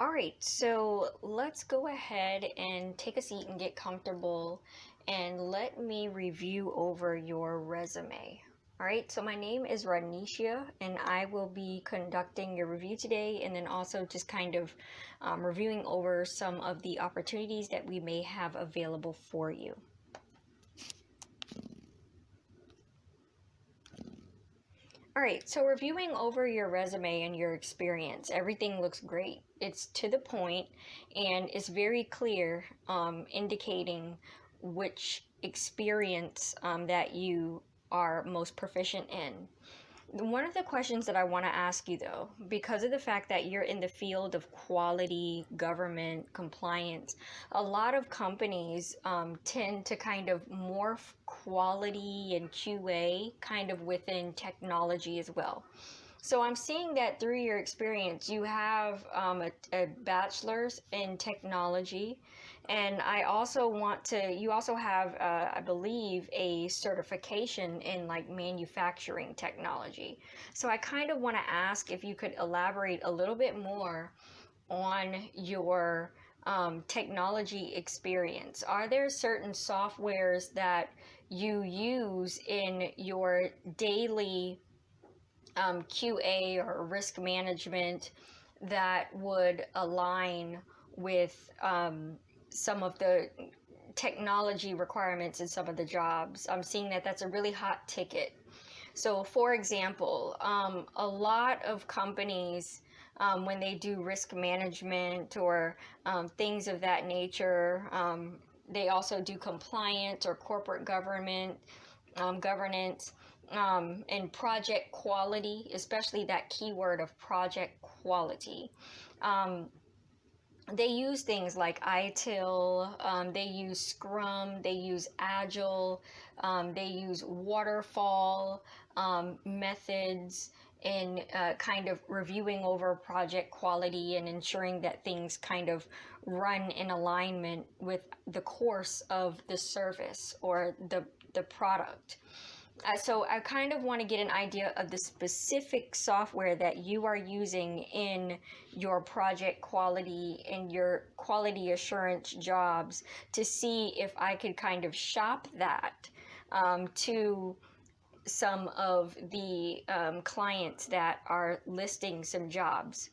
All right, so let's go ahead and take a seat and get comfortable and let me review over your resume. All right, so my name is Radnisha and I will be conducting your review today and then also just kind of reviewing over some of the opportunities that we may have available for you. All right, so reviewing over your resume and your experience, everything looks great. It's to the point and it's very clear, indicating which experience that you are most proficient in. One of the questions that I want to ask you, though, because of the fact that you're in the field of quality, government, compliance, a lot of companies tend to kind of morph quality and QA kind of within technology as well. So I'm seeing that through your experience, you have a bachelor's in technology, and you also have, I believe, a certification in like manufacturing technology. So I kind of want to ask if you could elaborate a little bit more on your technology experience. Are there certain softwares that you use in your daily QA or risk management that would align with some of the technology requirements in some of the jobs? I'm seeing that that's a really hot ticket. So, for example, a lot of companies, when they do risk management or things of that nature, they also do compliance or corporate governance, and project quality, especially that keyword of project quality. Um, they use things like ITIL, they use Scrum, they use Agile, they use waterfall methods in kind of reviewing over project quality and ensuring that things kind of run in alignment with the course of the service or the product. So I kind of want to get an idea of the specific software that you are using in your project quality and your quality assurance jobs to see if I could kind of shop that to some of the clients that are listing some jobs.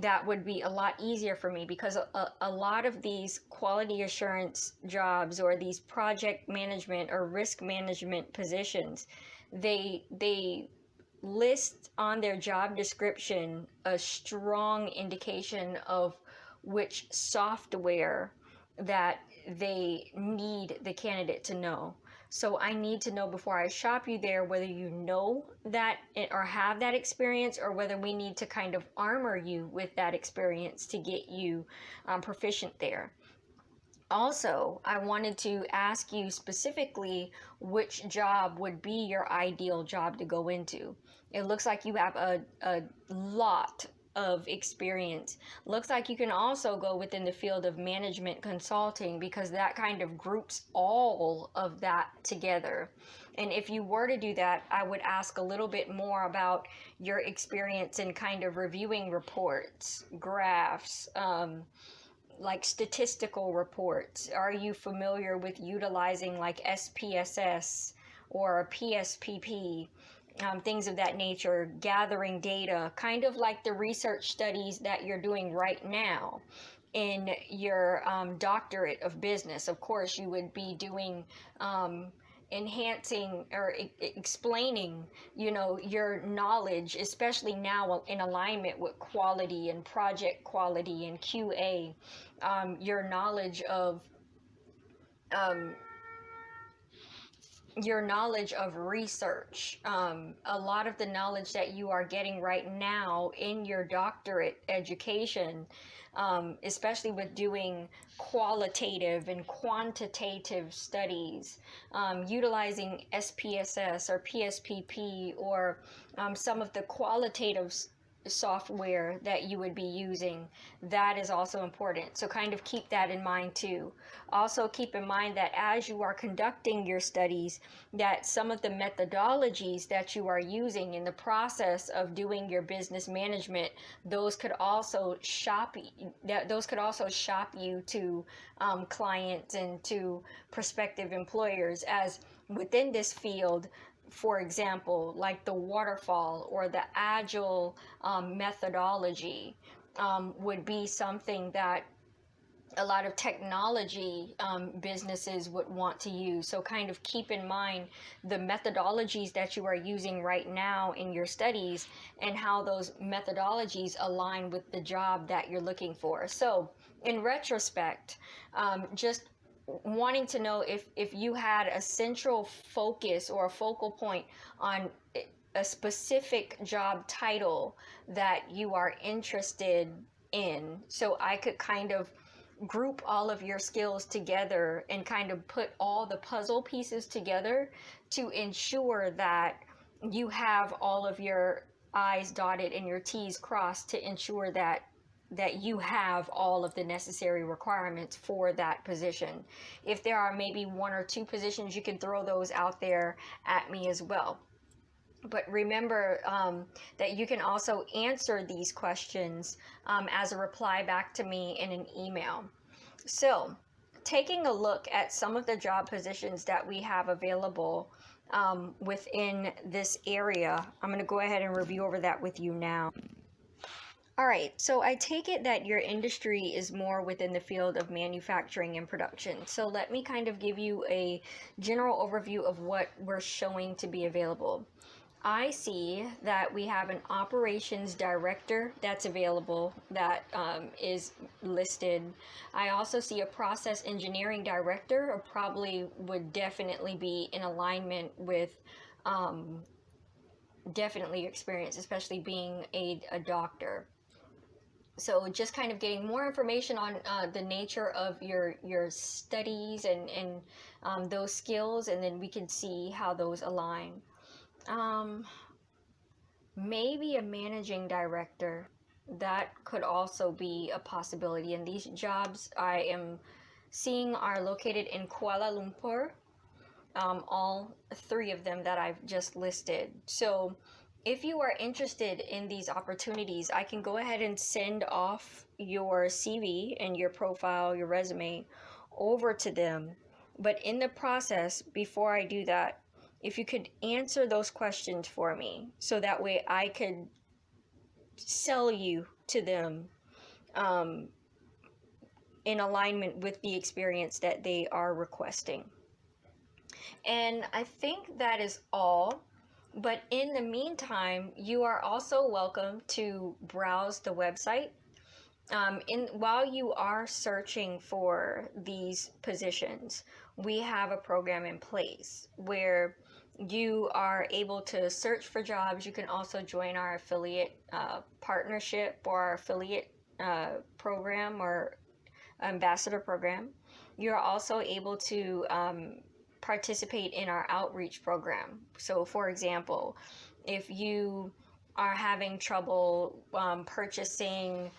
That would be a lot easier for me because a lot of these quality assurance jobs or these project management or risk management positions, they list on their job description a strong indication of which software that they need the candidate to know. So I need to know before I shop you there whether you know that or have that experience, or whether we need to kind of armor you with that experience to get you proficient there. Also, I wanted to ask you specifically which job would be your ideal job to go into. It looks like you have a lot of experience. Looks like you can also go within the field of management consulting because that kind of groups all of that together. And if you were to do that, I would ask a little bit more about your experience in kind of reviewing reports, graphs, like statistical reports. Are you familiar with utilizing like SPSS or PSPP, things of that nature, gathering data, kind of like the research studies that you're doing right now in your doctorate of business? Of course, you would be doing enhancing or explaining, your knowledge, especially now in alignment with quality and project quality and QA, your knowledge of um, research, a lot of the knowledge that you are getting right now in your doctorate education, especially with doing qualitative and quantitative studies, utilizing SPSS or PSPP or some of the qualitative software that you would be using. That is also important. So kind of keep that in mind too. Also keep in mind that as you are conducting your studies, that some of the methodologies that you are using in the process of doing your business management, those could also shop you to clients and to prospective employers, as within this field, for example, like the waterfall or the agile methodology would be something that a lot of technology businesses would want to use. So kind of keep in mind the methodologies that you are using right now in your studies and how those methodologies align with the job that you're looking for. So in retrospect, just wanting to know if you had a central focus or a focal point on a specific job title that you are interested in, so I could kind of group all of your skills together and kind of put all the puzzle pieces together to ensure that you have all of your I's dotted and your T's crossed, to ensure that you have all of the necessary requirements for that position. If there are maybe one or two positions, you can throw those out there at me as well. But remember that you can also answer these questions as a reply back to me in an email. So, taking a look at some of the job positions that we have available within this area, I'm going to go ahead and review over that with you now. All right, so I take it that your industry is more within the field of manufacturing and production. So let me kind of give you a general overview of what we're showing to be available. I see that we have an operations director that's available, that is listed. I also see a process engineering director, or probably would definitely be in alignment with definitely experience, especially being a doctor. So just kind of getting more information on the nature of your studies and those skills, and then we can see how those align. Maybe a managing director, that could also be a possibility. And these jobs I am seeing are located in Kuala Lumpur, all three of them that I've just listed. So if you are interested in these opportunities, I can go ahead and send off your CV and your profile, your resume over to them. But in the process, before I do that, if you could answer those questions for me, so that way I could sell you to them in alignment with the experience that they are requesting. And I think that is all. But in the meantime, you are also welcome to browse the website. While you are searching for these positions, we have a program in place where you are able to search for jobs. You can also join our affiliate partnership, or our affiliate program, or ambassador program. You're also able to participate in our outreach program. So for example, if you are having trouble purchasing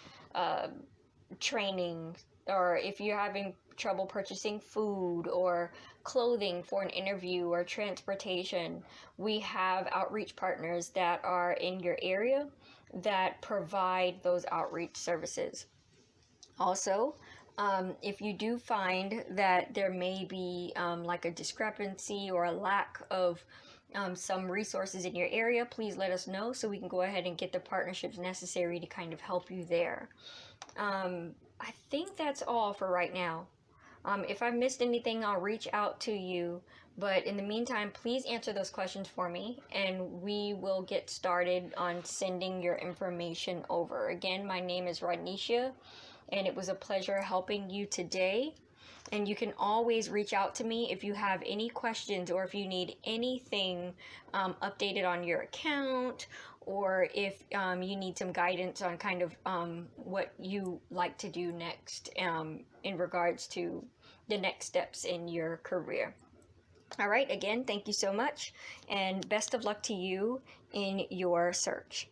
training, or if you're having trouble purchasing food or clothing for an interview or transportation, we have outreach partners that are in your area that provide those outreach services. Also, if you do find that there may be like a discrepancy or a lack of some resources in your area, please let us know so we can go ahead and get the partnerships necessary to kind of help you there. I think that's all for right now. If I missed anything, I'll reach out to you. But in the meantime, please answer those questions for me, and we will get started on sending your information over. Again, my name is Rodnisha, and it was a pleasure helping you today. And you can always reach out to me if you have any questions, or if you need anything updated on your account, or if you need some guidance on kind of what you like to do next in regards to the next steps in your career. All right, again, thank you so much, and best of luck to you in your search.